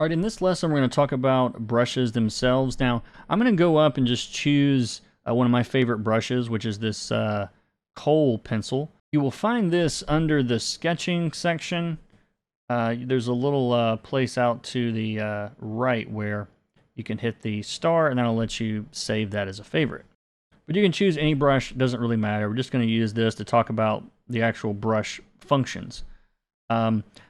All right, in this lesson, we're going to talk about brushes themselves. Now, I'm going to go up and just choose one of my favorite brushes, which is this Kohl pencil. You will find this under the sketching section. There's a little place out to the right where you can hit the star, and that'll let you save that as a favorite. But you can choose any brush, it doesn't really matter. We're just going to use this to talk about the actual brush functions.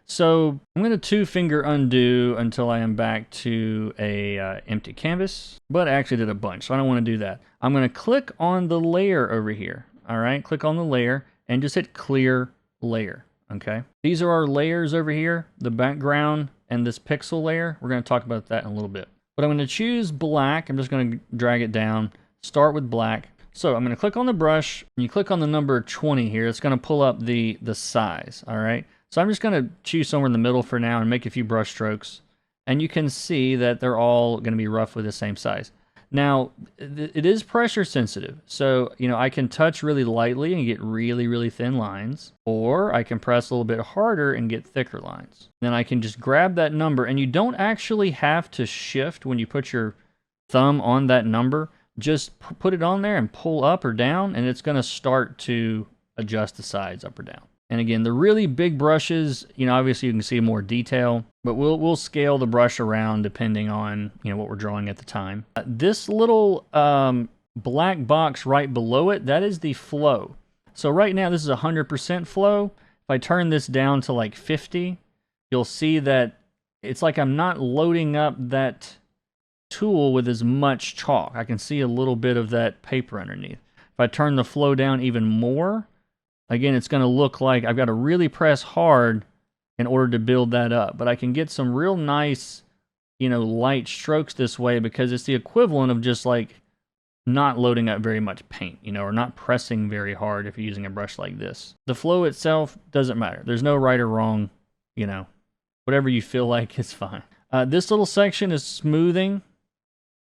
So I'm going to 2-finger undo until I am back to a empty canvas, but I actually did a bunch, so I don't want to do that. I'm going to click on the layer over here. All right, click on the layer and just hit clear layer. Okay, these are our layers over here, the background and this pixel layer. We're going to talk about that in a little bit. But I'm going to choose black. I'm just going to drag it down, start with black. So I'm going to click on the brush, and you click on the number 20 here. It's going to pull up the size. All right. So I'm just going to choose somewhere in the middle for now and make a few brush strokes. And you can see that they're all going to be roughly the same size. Now, it is pressure sensitive. So, you know, I can touch really lightly and get really, really thin lines. Or I can press a little bit harder and get thicker lines. Then I can just grab that number. And you don't actually have to shift when you put your thumb on that number. Just put it on there and pull up or down. And it's going to start to adjust the size up or down. And again, the really big brushes, you know, obviously you can see more detail, but we'll scale the brush around depending on, you know, what we're drawing at the time. This little black box right below it, that is the flow. So right now this is 100% flow. If I turn this down to like 50, you'll see that it's like I'm not loading up that tool with as much chalk. I can see a little bit of that paper underneath. If I turn the flow down even more, again, it's going to look like I've got to really press hard in order to build that up. But I can get some real nice, you know, light strokes this way because it's the equivalent of just like not loading up very much paint, you know, or not pressing very hard if you're using a brush like this. The flow itself doesn't matter. There's no right or wrong, you know, whatever you feel like is fine. This little section is smoothing.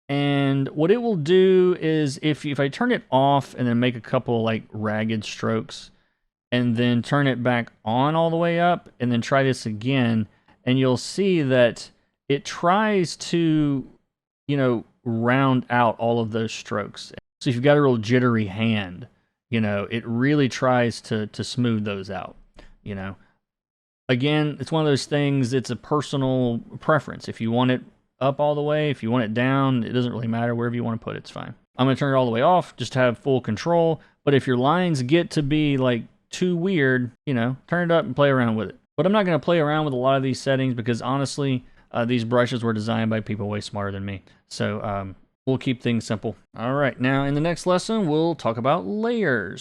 And what it will do is if I turn it off and then make a couple like ragged strokes, and then turn it back on all the way up, and then try this again, and you'll see that it tries to, you know, round out all of those strokes. So if you've got a real jittery hand, you know, it really tries to smooth those out, you know. Again, it's one of those things, it's a personal preference. If you want it up all the way, if you want it down, it doesn't really matter. Wherever you want to put it, it's fine. I'm going to turn it all the way off, just to have full control. But if your lines get to be like too weird, you know, turn it up and play around with it. But I'm not going to play around with a lot of these settings because honestly, these brushes were designed by people way smarter than me. So we'll keep things simple. All right, now in the next lesson, we'll talk about layers.